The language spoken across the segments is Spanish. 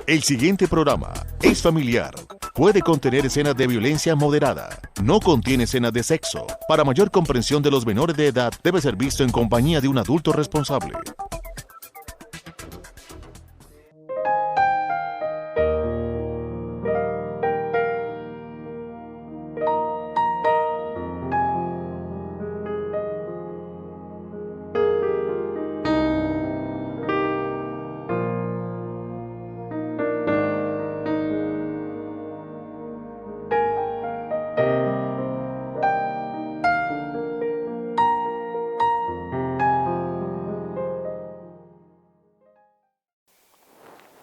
El siguiente programa es familiar. Puede contener escenas de violencia moderada. No contiene escenas de sexo. Para mayor comprensión de los menores de edad, debe ser visto en compañía de un adulto responsable.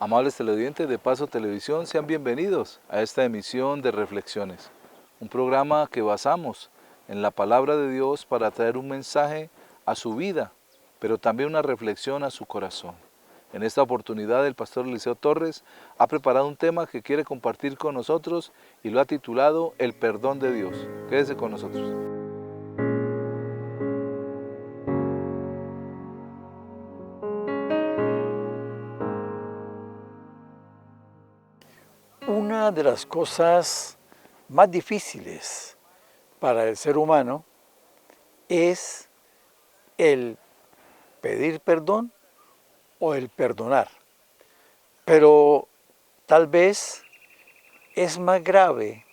Amables televidentes de Paso Televisión, sean bienvenidos a esta emisión de Reflexiones, un programa que basamos en la palabra de Dios para traer un mensaje a su vida, pero también una reflexión a su corazón. En esta oportunidad el pastor Eliseo Torres ha preparado un tema que quiere compartir con nosotros y lo ha titulado El perdón de Dios. Quédese con nosotros. Una de las cosas más difíciles para el ser humano es el pedir perdón o el perdonar. Pero tal vez es más grave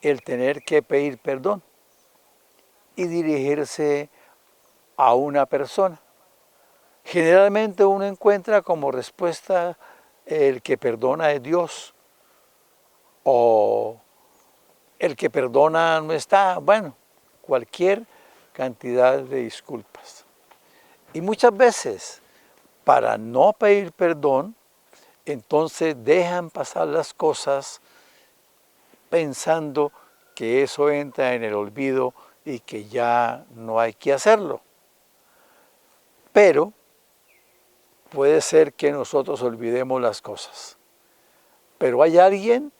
el tener que pedir perdón y dirigirse a una persona. Generalmente uno encuentra como respuesta el que perdona es Dios, o el que perdona no está, bueno, cualquier cantidad de disculpas. Y muchas veces, para no pedir perdón, entonces dejan pasar las cosas pensando que eso entra en el olvido y que ya no hay que hacerlo. Pero puede ser que nosotros olvidemos las cosas. Pero hay alguien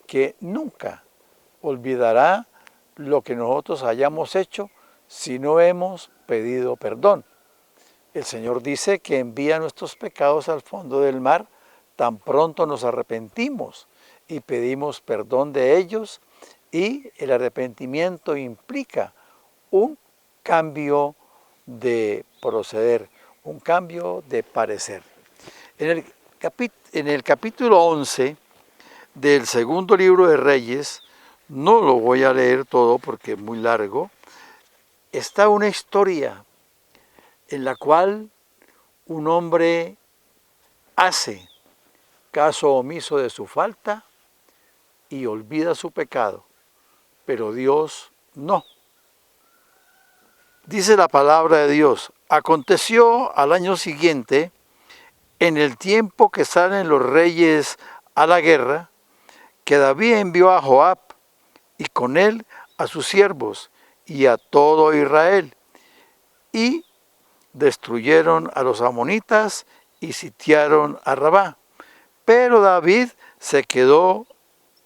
que nunca olvidará lo que nosotros hayamos hecho si no hemos pedido perdón. El Señor dice que envía nuestros pecados al fondo del mar tan pronto nos arrepentimos y pedimos perdón de ellos, y el arrepentimiento implica un cambio de proceder, un cambio de parecer. En el capítulo 11 del segundo libro de Reyes, no lo voy a leer todo porque es muy largo, está una historia en la cual un hombre hace caso omiso de su falta y olvida su pecado, pero Dios no. Dice la palabra de Dios: aconteció al año siguiente, en el tiempo que salen los reyes a la guerra, que David envió a Joab y con él a sus siervos y a todo Israel, y destruyeron a los amonitas y sitiaron a Rabá. Pero David se quedó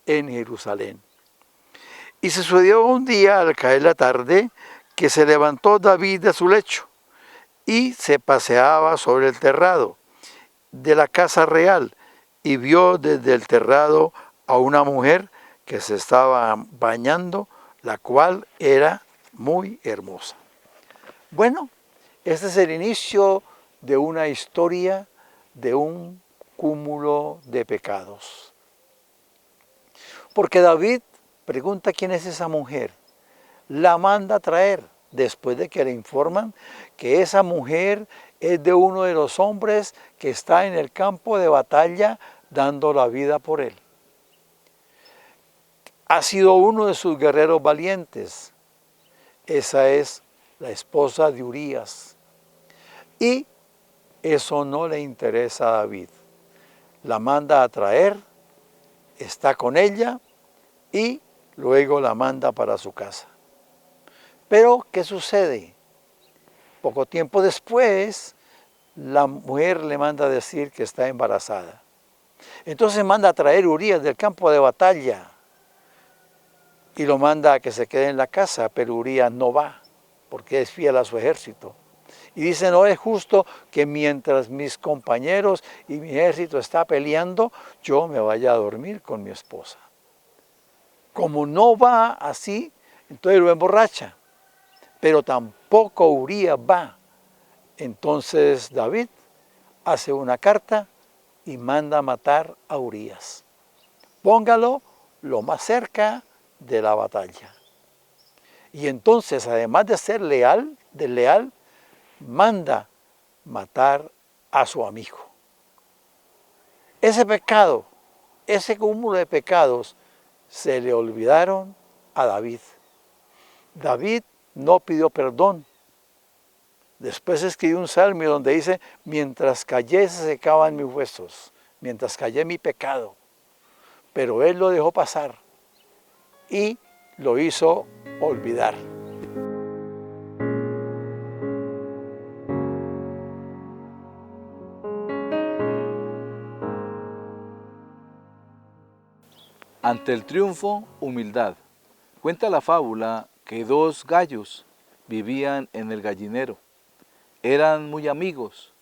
en Jerusalén. Y se sucedió un día, al caer la tarde, que se levantó David de su lecho y se paseaba sobre el terrado de la casa real, y vio desde el terrado a una mujer que se estaba bañando, la cual era muy hermosa. Bueno, este es el inicio de una historia de un cúmulo de pecados. Porque David pregunta quién es esa mujer, la manda a traer después de que le informan que esa mujer es de uno de los hombres que está en el campo de batalla dando la vida por él. Ha sido uno de sus guerreros valientes. Esa es la esposa de Urías. Y eso no le interesa a David. La manda a traer, está con ella y luego la manda para su casa. Pero, ¿qué sucede? Poco tiempo después, la mujer le manda a decir que está embarazada. Entonces manda a traer Urías del campo de batalla y lo manda a que se quede en la casa, pero Urías no va porque es fiel a su ejército. Y dice, no es justo que mientras mis compañeros y mi ejército está peleando, yo me vaya a dormir con mi esposa. Como no va así, entonces lo emborracha. Pero tampoco Urías va. Entonces David hace una carta y manda a matar a Urías. Póngalo lo más cerca de la batalla. Y entonces, además de ser leal, manda matar a su amigo. Ese pecado, ese cúmulo de pecados, se le olvidaron a David. David no pidió perdón. Después escribió un salmo donde dice, mientras callé se secaban mis huesos, mientras callé mi pecado. Pero él lo dejó pasar y lo hizo olvidar. Ante el triunfo, humildad. Cuenta la fábula que dos gallos vivían en el gallinero. Eran muy amigos,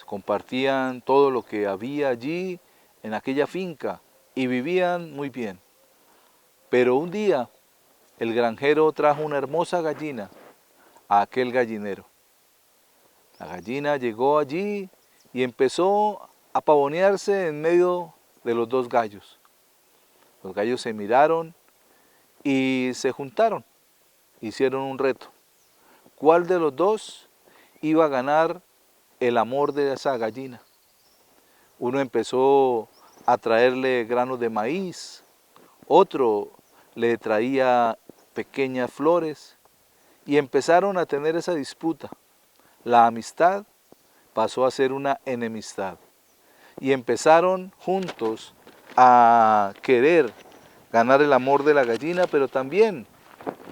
compartían todo lo que había allí en aquella finca y vivían muy bien. Pero un día el granjero trajo una hermosa gallina a aquel gallinero. La gallina llegó allí y empezó a pavonearse en medio de los dos gallos. Los gallos se miraron y se juntaron, hicieron un reto. ¿Cuál de los dos iba a ganar el amor de esa gallina? Uno empezó a traerle granos de maíz, otro le traía pequeñas flores y empezaron a tener esa disputa. La amistad pasó a ser una enemistad y empezaron juntos a querer ganar el amor de la gallina, pero también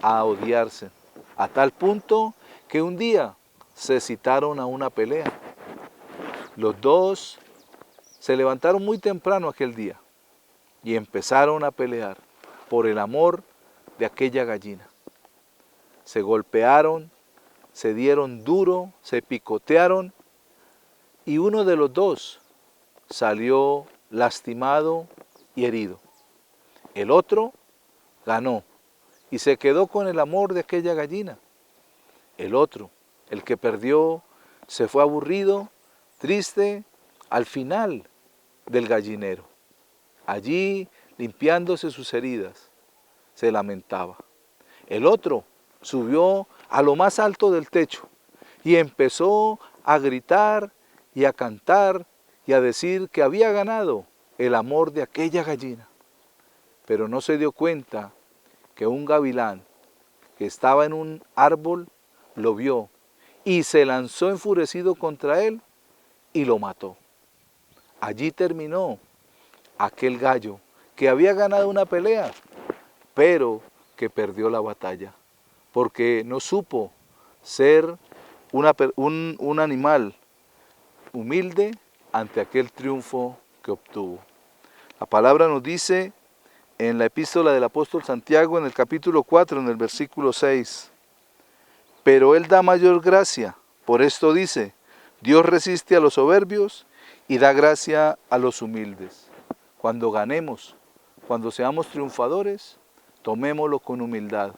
a odiarse, a tal punto que un día se citaron a una pelea. Los dos se levantaron muy temprano aquel día y empezaron a pelear por el amor de aquella gallina. Se golpearon, se dieron duro, se picotearon y uno de los dos salió lastimado y herido. El otro ganó y se quedó con el amor de aquella gallina. El otro, el que perdió, se fue aburrido, triste, al final del gallinero. Allí, limpiándose sus heridas, se lamentaba. El otro subió a lo más alto del techo y empezó a gritar y a cantar y a decir que había ganado el amor de aquella gallina. Pero no se dio cuenta que un gavilán que estaba en un árbol lo vio y se lanzó enfurecido contra él y lo mató. Allí terminó aquel gallo que había ganado una pelea, pero que perdió la batalla, porque no supo ser un animal humilde ante aquel triunfo que obtuvo. La palabra nos dice en la epístola del apóstol Santiago, en el capítulo 4, en el versículo 6, pero Él da mayor gracia, por esto dice, Dios resiste a los soberbios y da gracia a los humildes. Cuando ganemos, cuando seamos triunfadores, tomémoslo con humildad,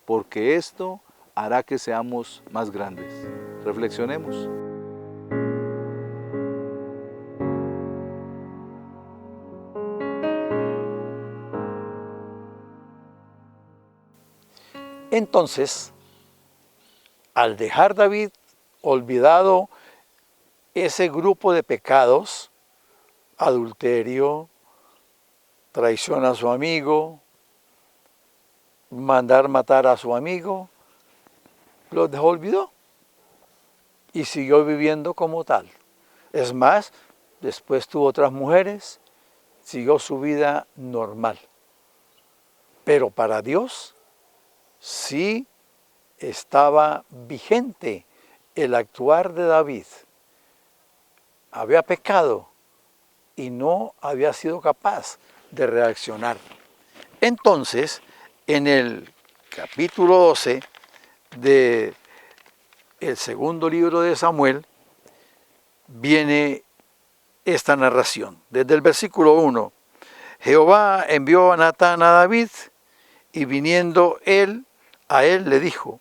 porque esto hará que seamos más grandes. Reflexionemos. Entonces, al dejar David olvidado ese grupo de pecados, adulterio, traición a su amigo, mandar matar a su amigo, los dejó olvidó y siguió viviendo como tal. Es más, después tuvo otras mujeres, siguió su vida normal. Pero para Dios sí estaba vigente el actuar de David. Había pecado y no había sido capaz de reaccionar. Entonces, en el capítulo 12 de el segundo libro de Samuel, viene esta narración. Desde el versículo 1, Jehová envió a Natán a David, y viniendo a él le dijo,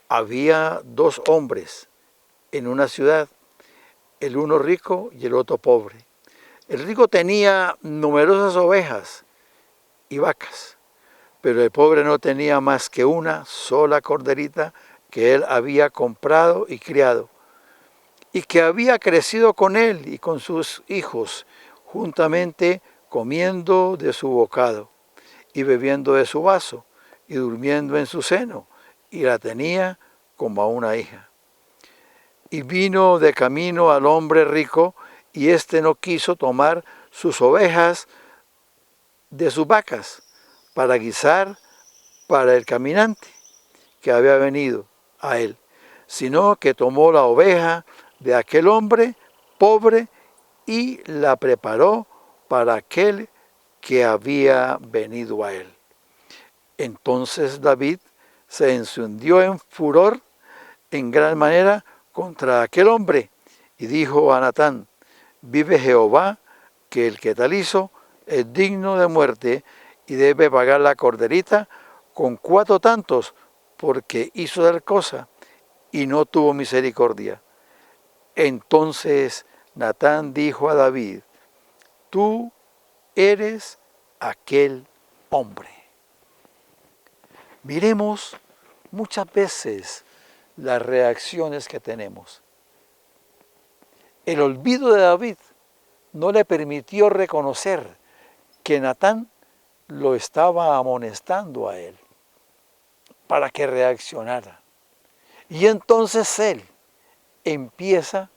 había dos hombres en una ciudad, el uno rico y el otro pobre. El rico tenía numerosas ovejas y vacas, pero el pobre no tenía más que una sola corderita que él había comprado y criado, y que había crecido con él y con sus hijos, juntamente comiendo de su bocado, y bebiendo de su vaso, y durmiendo en su seno, y la tenía como a una hija. Y vino de camino al hombre rico, y éste no quiso tomar sus ovejas de sus vacas para guisar para el caminante que había venido a él, sino que tomó la oveja de aquel hombre pobre y la preparó para aquel que había venido a él. Entonces David se encendió en furor en gran manera contra aquel hombre y dijo a Natán, vive Jehová, que el que tal hizo es digno de muerte y debe pagar la corderita con 4 tantos, porque hizo tal cosa y no tuvo misericordia. Entonces Natán dijo a David, tú eres aquel hombre. Miremos muchas veces las reacciones que tenemos. El olvido de David no le permitió reconocer que Natán lo estaba amonestando a él para que reaccionara. Y entonces él empieza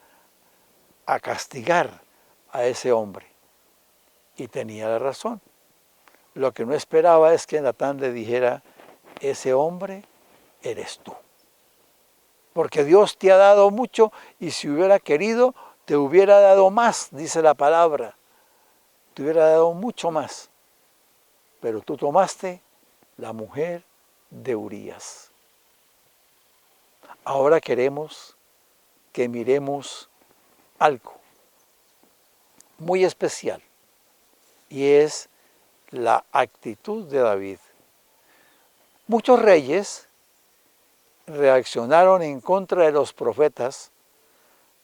a castigar a ese hombre. Y tenía la razón. Lo que no esperaba es que Natán le dijera, ese hombre eres tú. Porque Dios te ha dado mucho y si hubiera querido, te hubiera dado más, dice la palabra. Te hubiera dado mucho más. Pero tú tomaste la mujer de Urías. Ahora queremos que miremos algo muy especial y es la actitud de David. Muchos reyes reaccionaron en contra de los profetas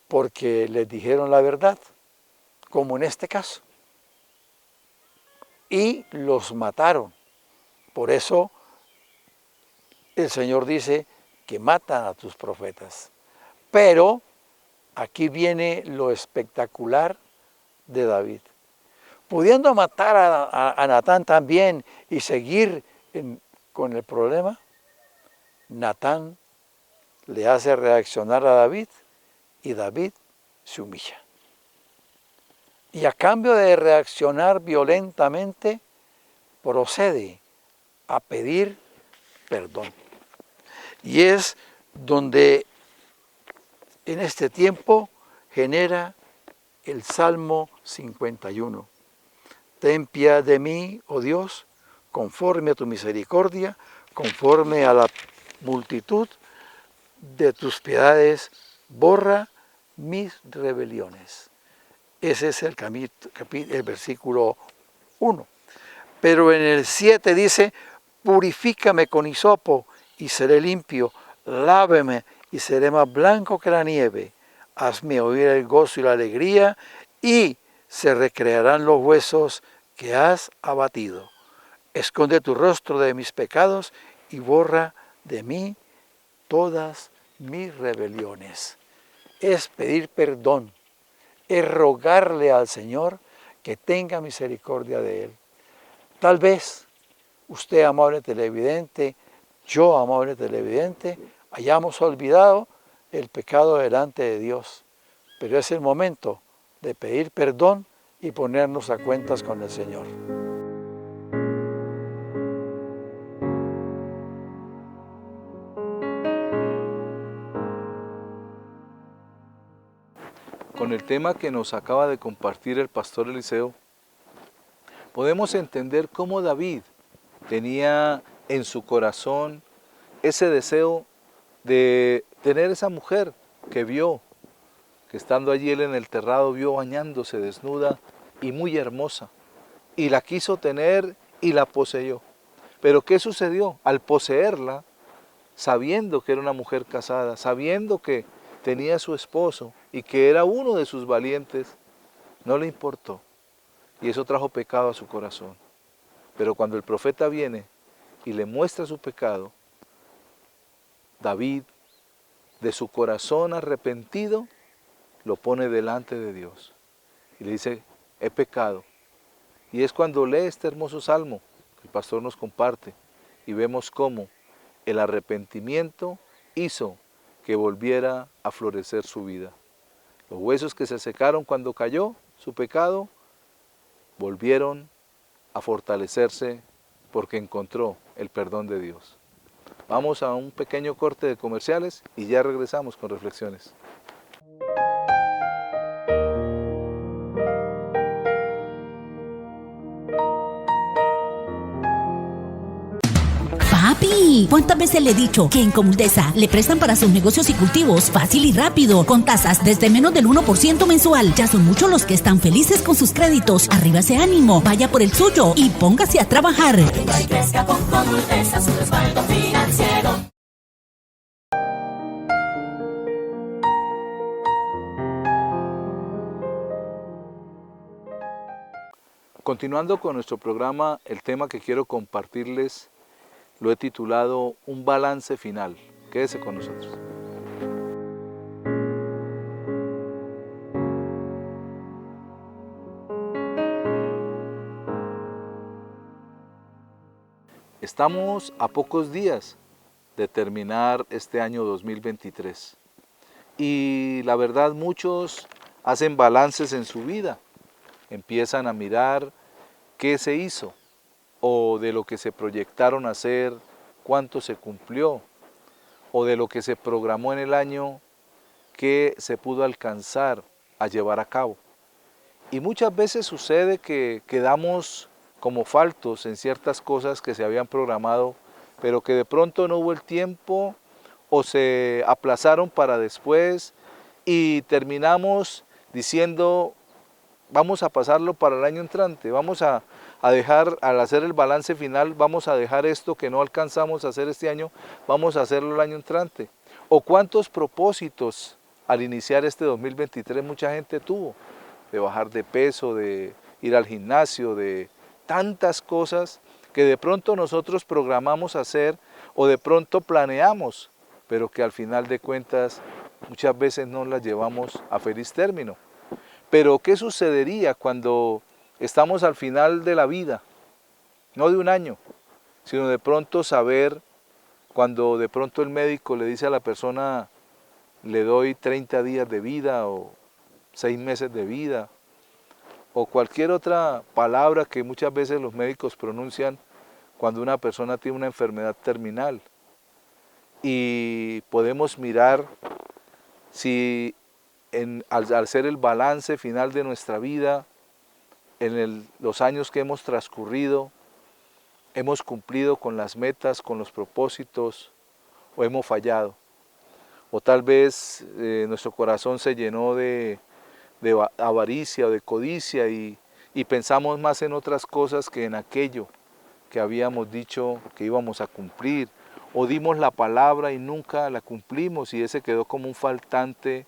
porque les dijeron la verdad, como en este caso, y los mataron. Por eso el Señor dice que matan a tus profetas. Pero aquí viene lo espectacular de David. Pudiendo matar a Natán también y seguir con el problema, Natán le hace reaccionar a David y David se humilla. Y a cambio de reaccionar violentamente, procede a pedir perdón. Y es donde en este tiempo genera el Salmo 51. Ten piedad de mí, oh Dios, conforme a tu misericordia, conforme a la multitud de tus piedades, borra mis rebeliones. Ese es el versículo 1. Pero en el 7 dice, purifícame con hisopo y seré limpio, láveme y seré más blanco que la nieve. Hazme oír el gozo y la alegría y se recrearán los huesos que has abatido. Esconde tu rostro de mis pecados y borra de mí todas mis rebeliones. Es pedir perdón, es rogarle al Señor que tenga misericordia de él. Tal vez usted, amable televidente, yo, amable televidente, hayamos olvidado el pecado delante de Dios, pero es el momento de pedir perdón y ponernos a cuentas con el Señor. Con el tema que nos acaba de compartir el pastor Eliseo, podemos entender cómo David tenía en su corazón ese deseo de tener esa mujer que vio, que estando allí él en el terrado, vio bañándose desnuda y muy hermosa, y la quiso tener y la poseyó. Pero ¿qué sucedió? Al poseerla, sabiendo que era una mujer casada, sabiendo que tenía a su esposo y que era uno de sus valientes, no le importó. Y eso trajo pecado a su corazón. Pero cuando el profeta viene y le muestra su pecado, David, de su corazón arrepentido, lo pone delante de Dios. Y le dice, he pecado. Y es cuando lee este hermoso salmo que el pastor nos comparte y vemos cómo el arrepentimiento hizo que volviera a florecer su vida. Los huesos que se secaron cuando cayó su pecado, volvieron a fortalecerse porque encontró el perdón de Dios. Vamos a un pequeño corte de comerciales y ya regresamos con reflexiones. Papi, ¿cuántas veces le he dicho que en Comuldesa le prestan para sus negocios y cultivos fácil y rápido, con tasas desde menos del 1% mensual? Ya son muchos los que están felices con sus créditos. Arriba ese ánimo, vaya por el suyo y póngase a trabajar. Y crezca con Comuldesa, su respaldo financiero. Continuando con nuestro programa, el tema que quiero compartirles lo he titulado Un balance final. Quédese con nosotros. Estamos a pocos días de terminar este año 2023 y la verdad muchos hacen balances en su vida, empiezan a mirar qué se hizo o de lo que se proyectaron hacer, cuánto se cumplió, o de lo que se programó en el año, qué se pudo alcanzar a llevar a cabo. Y muchas veces sucede que quedamos como faltos en ciertas cosas que se habían programado, pero que de pronto no hubo el tiempo o se aplazaron para después y terminamos diciendo, vamos a pasarlo para el año entrante, vamos a dejar, al hacer el balance final, vamos a dejar esto que no alcanzamos a hacer este año, vamos a hacerlo el año entrante. O cuántos propósitos al iniciar este 2023 mucha gente tuvo, de bajar de peso, de ir al gimnasio, de tantas cosas que de pronto nosotros programamos hacer o de pronto planeamos, pero que al final de cuentas muchas veces no las llevamos a feliz término. Pero ¿qué sucedería cuando estamos al final de la vida? No de un año, sino de pronto saber, cuando de pronto el médico le dice a la persona, le doy 30 días de vida o 6 meses de vida, o cualquier otra palabra que muchas veces los médicos pronuncian cuando una persona tiene una enfermedad terminal. Y podemos mirar si al hacer el balance final de nuestra vida, en los años que hemos transcurrido, hemos cumplido con las metas, con los propósitos, o hemos fallado. O tal vez nuestro corazón se llenó de avaricia o de codicia y pensamos más en otras cosas que en aquello que habíamos dicho que íbamos a cumplir. O dimos la palabra y nunca la cumplimos y ese quedó como un faltante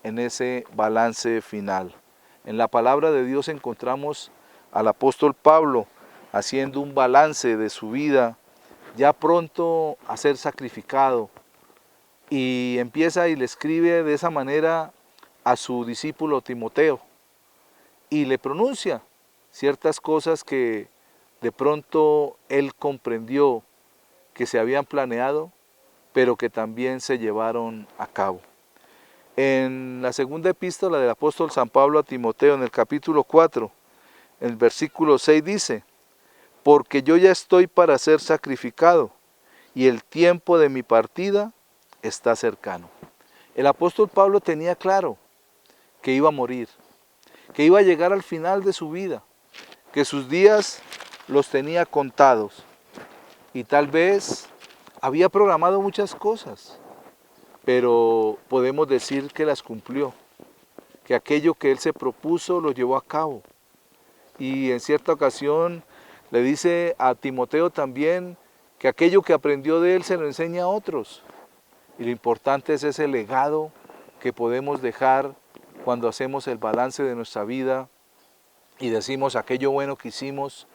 en ese balance final. En la palabra de Dios encontramos al apóstol Pablo haciendo un balance de su vida, ya pronto a ser sacrificado, y empieza y le escribe de esa manera a su discípulo Timoteo, y le pronuncia ciertas cosas que de pronto él comprendió que se habían planeado, pero que también se llevaron a cabo. En la segunda epístola del apóstol San Pablo a Timoteo, en el capítulo 4, el versículo 6 dice, porque yo ya estoy para ser sacrificado, y el tiempo de mi partida está cercano. El apóstol Pablo tenía claro que iba a morir, que iba a llegar al final de su vida, que sus días los tenía contados, y tal vez había programado muchas cosas, pero podemos decir que las cumplió, que aquello que él se propuso lo llevó a cabo. Y en cierta ocasión le dice a Timoteo también que aquello que aprendió de él se lo enseña a otros. Y lo importante es ese legado que podemos dejar cuando hacemos el balance de nuestra vida y decimos aquello bueno que hicimos,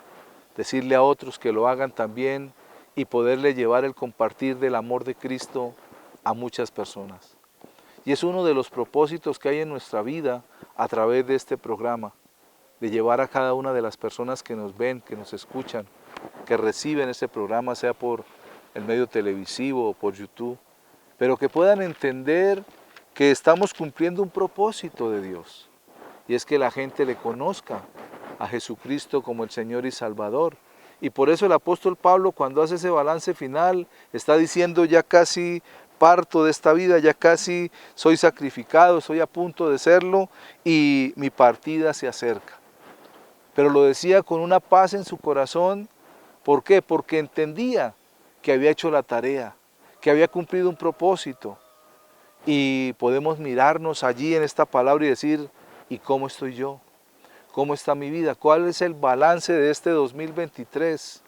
decirle a otros que lo hagan también y poderle llevar el compartir del amor de Cristo a muchas personas. Y es uno de los propósitos que hay en nuestra vida a través de este programa, de llevar a cada una de las personas que nos ven, que nos escuchan, que reciben este programa, sea por el medio televisivo o por YouTube, pero que puedan entender que estamos cumpliendo un propósito de Dios, y es que la gente le conozca a Jesucristo como el Señor y Salvador. Y por eso el apóstol Pablo, cuando hace ese balance final, está diciendo: ya casi parto de esta vida, ya casi soy sacrificado, estoy a punto de serlo y mi partida se acerca. Pero lo decía con una paz en su corazón. ¿Por qué? Porque entendía que había hecho la tarea, que había cumplido un propósito. Y podemos mirarnos allí en esta palabra y decir: ¿y cómo estoy yo? ¿Cómo está mi vida? ¿Cuál es el balance de este 2023?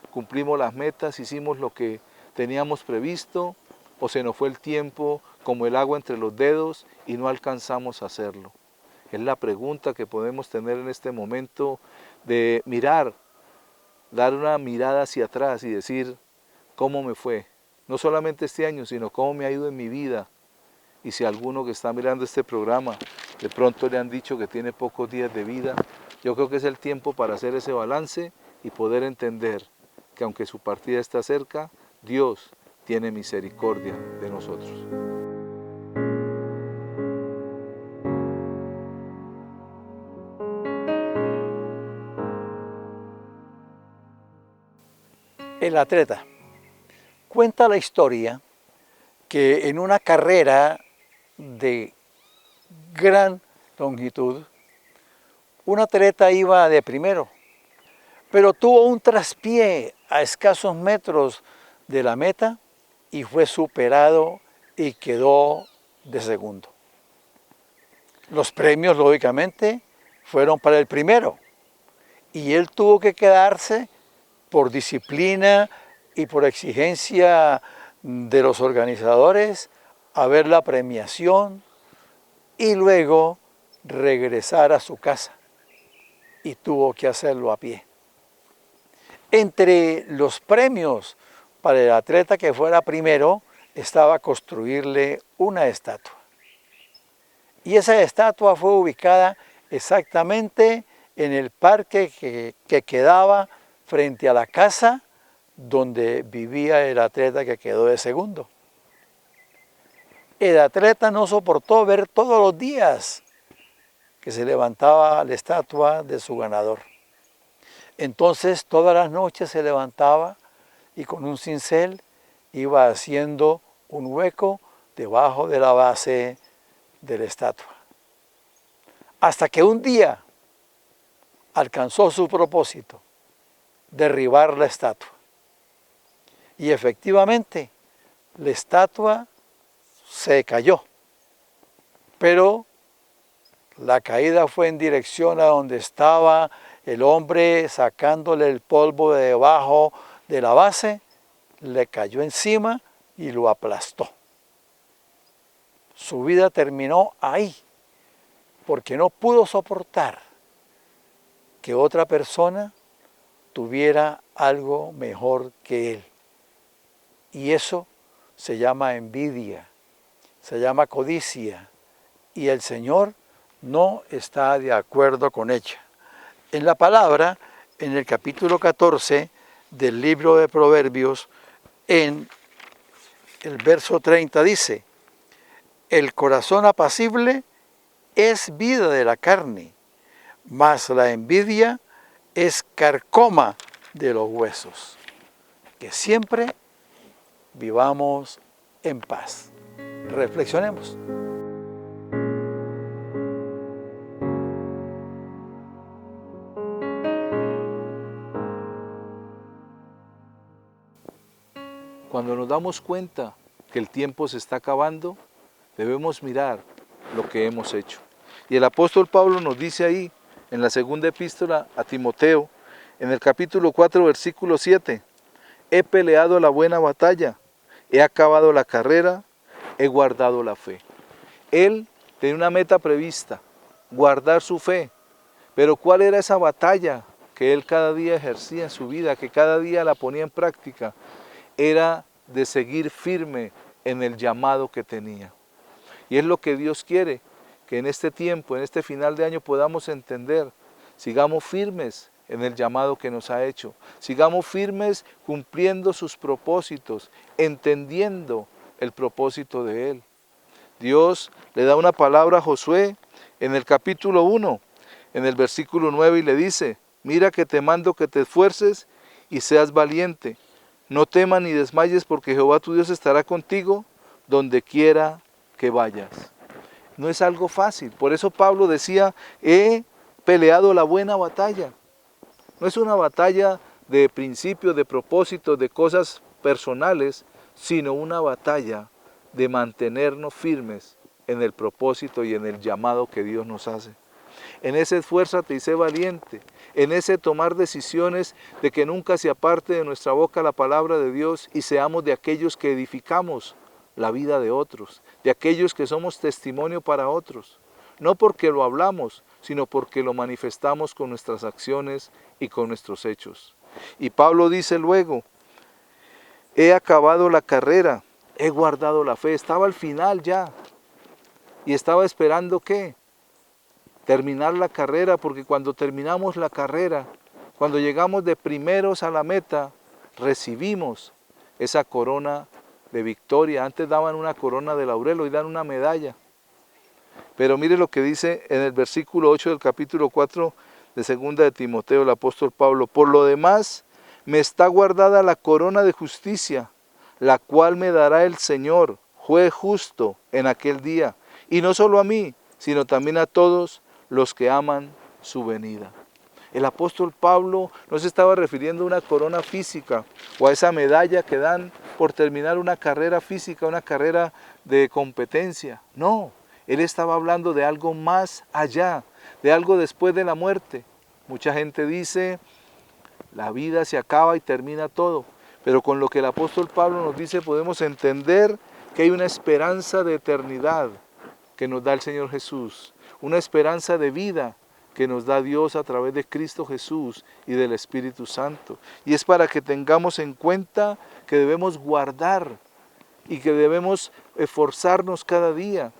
¿Cumplimos las metas? ¿Hicimos lo que teníamos previsto? ¿O se nos fue el tiempo como el agua entre los dedos y no alcanzamos a hacerlo? Es la pregunta que podemos tener en este momento, de mirar, dar una mirada hacia atrás y decir: ¿cómo me fue? No solamente este año, sino cómo me ha ido en mi vida. Y si alguno que está mirando este programa, de pronto le han dicho que tiene pocos días de vida, yo creo que es el tiempo para hacer ese balance y poder entender que aunque su partida está cerca, Dios tiene misericordia de nosotros. El atleta cuenta la historia que en una carrera de gran longitud, un atleta iba de primero, pero tuvo un traspié a escasos metros de la meta y fue superado y quedó de segundo. Los premios, lógicamente, fueron para el primero y él tuvo que quedarse por disciplina y por exigencia de los organizadores a ver la premiación y luego regresar a su casa, y tuvo que hacerlo a pie. Entre los premios para el atleta que fuera primero estaba construirle una estatua, y esa estatua fue ubicada exactamente en el parque que quedaba frente a la casa donde vivía el atleta que quedó de segundo. El atleta no soportó ver todos los días que se levantaba la estatua de su ganador. Entonces todas las noches se levantaba y con un cincel iba haciendo un hueco debajo de la base de la estatua. Hasta que un día alcanzó su propósito: derribar la estatua. Y efectivamente, la estatua se cayó, pero la caída fue en dirección a donde estaba el hombre sacándole el polvo de debajo de la base, le cayó encima y lo aplastó. Su vida terminó ahí, porque no pudo soportar que otra persona tuviera algo mejor que él. Y eso se llama envidia, se llama codicia, y el Señor no está de acuerdo con ella. En la palabra, en el capítulo 14 del libro de Proverbios, en el verso 30 dice: el corazón apacible es vida de la carne, mas la envidia es carcoma de los huesos. Que siempre vivamos en paz. Reflexionemos. Cuando nos damos cuenta que el tiempo se está acabando, debemos mirar lo que hemos hecho. Y el apóstol Pablo nos dice ahí, en la segunda epístola a Timoteo, en el capítulo 4, versículo 7, he peleado la buena batalla, he acabado la carrera, he guardado la fe. Él tenía una meta prevista, guardar su fe. Pero ¿cuál era esa batalla que él cada día ejercía en su vida, que cada día la ponía en práctica? Era de seguir firme en el llamado que tenía. Y es lo que Dios quiere, que en este tiempo, en este final de año podamos entender, sigamos firmes en el llamado que nos ha hecho, sigamos firmes cumpliendo sus propósitos, entendiendo el propósito de Él. Dios le da una palabra a Josué en el capítulo 1, en el versículo 9, y le dice, mira que te mando que te esfuerces y seas valiente, no temas ni desmayes porque Jehová tu Dios estará contigo donde quiera que vayas. No es algo fácil, por eso Pablo decía, he peleado la buena batalla. No es una batalla de principios, de propósitos, de cosas personales, sino una batalla de mantenernos firmes en el propósito y en el llamado que Dios nos hace. En ese esfuérzate y sé valiente, en ese tomar decisiones de que nunca se aparte de nuestra boca la palabra de Dios y seamos de aquellos que edificamos la vida de otros, de aquellos que somos testimonio para otros, no porque lo hablamos, sino porque lo manifestamos con nuestras acciones y con nuestros hechos. Y Pablo dice luego, he acabado la carrera, he guardado la fe. Estaba al final ya y estaba esperando ¿qué? Terminar la carrera, porque cuando terminamos la carrera, cuando llegamos de primeros a la meta, recibimos esa corona de victoria. Antes daban una corona de laurel, hoy dan una medalla. Pero mire lo que dice en el versículo 8 del capítulo 4 de segunda de Timoteo el apóstol Pablo. Por lo demás, me está guardada la corona de justicia, la cual me dará el Señor, juez justo, en aquel día. Y no solo a mí, sino también a todos los que aman su venida. El apóstol Pablo no se estaba refiriendo a una corona física o a esa medalla que dan por terminar una carrera física, una carrera de competencia. No, él estaba hablando de algo más allá, de algo después de la muerte. Mucha gente dice, la vida se acaba y termina todo. Pero con lo que el apóstol Pablo nos dice podemos entender que hay una esperanza de eternidad que nos da el Señor Jesús, una esperanza de vida que nos da Dios a través de Cristo Jesús y del Espíritu Santo. Y es para que tengamos en cuenta que debemos guardar y que debemos esforzarnos cada día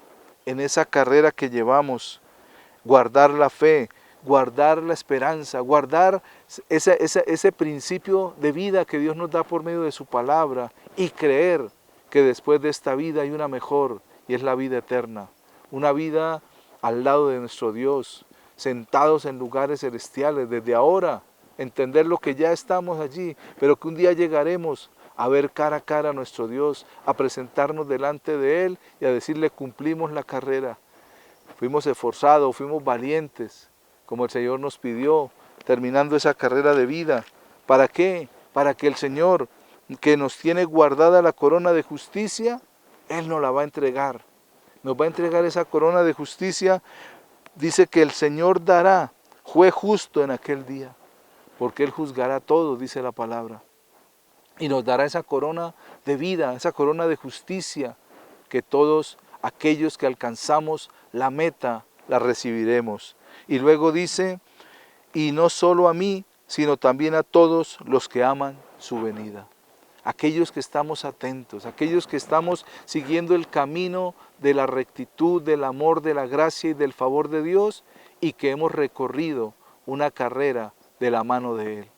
en esa carrera que llevamos, guardar la fe, guardar la esperanza, guardar ese principio de vida que Dios nos da por medio de su palabra y creer que después de esta vida hay una mejor y es la vida eterna, una vida al lado de nuestro Dios, sentados en lugares celestiales, desde ahora, entender lo que ya estamos allí, pero que un día llegaremos a ver cara a cara a nuestro Dios, a presentarnos delante de Él y a decirle cumplimos la carrera, fuimos esforzados, fuimos valientes, como el Señor nos pidió, terminando esa carrera de vida. ¿Para qué? Para que el Señor, que nos tiene guardada la corona de justicia, Él nos la va a entregar. Nos va a entregar esa corona de justicia. Dice que el Señor dará juez justo en aquel día, porque Él juzgará todo, dice la palabra. Y nos dará esa corona de vida, esa corona de justicia, que todos aquellos que alcanzamos la meta, la recibiremos. Y luego dice, y no solo a mí, sino también a todos los que aman su venida. Aquellos que estamos atentos, aquellos que estamos siguiendo el camino de la rectitud, del amor, de la gracia y del favor de Dios y que hemos recorrido una carrera de la mano de Él.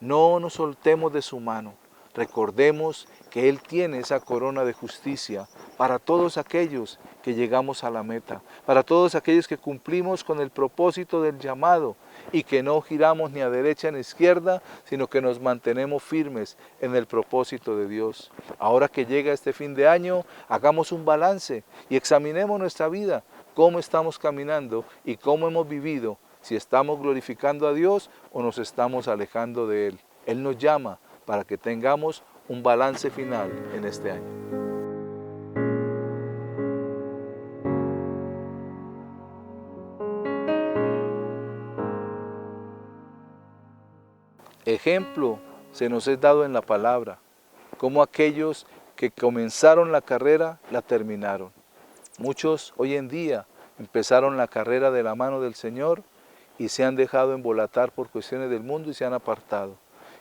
No nos soltemos de su mano, recordemos que Él tiene esa corona de justicia para todos aquellos que llegamos a la meta, para todos aquellos que cumplimos con el propósito del llamado y que no giramos ni a derecha ni a izquierda, sino que nos mantenemos firmes en el propósito de Dios. Ahora que llega este fin de año, hagamos un balance y examinemos nuestra vida, cómo estamos caminando y cómo hemos vivido, si estamos glorificando a Dios o nos estamos alejando de Él. Él nos llama para que tengamos un balance final en este año. ejemplo se nos es dado en la palabra, como aquellos que comenzaron la carrera, la terminaron. Muchos hoy en día empezaron la carrera de la mano del Señor y se han dejado embolatar por cuestiones del mundo y se han apartado.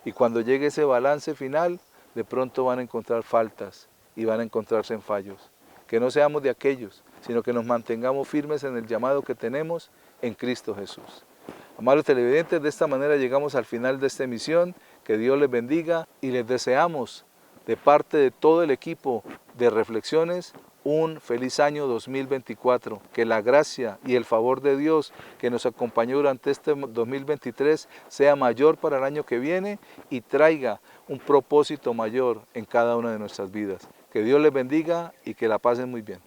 Y cuando llegue ese balance final, de pronto van a encontrar faltas y van a encontrarse en fallos. Que no seamos de aquellos, sino que nos mantengamos firmes en el llamado que tenemos en Cristo Jesús. Amados televidentes, de esta manera llegamos al final de esta emisión. Que Dios les bendiga y les deseamos de parte de todo el equipo de Reflexiones un feliz año 2024. Que la gracia y el favor de Dios que nos acompañó durante este 2023 sea mayor para el año que viene y traiga un propósito mayor en cada una de nuestras vidas. Que Dios les bendiga y que la pasen muy bien.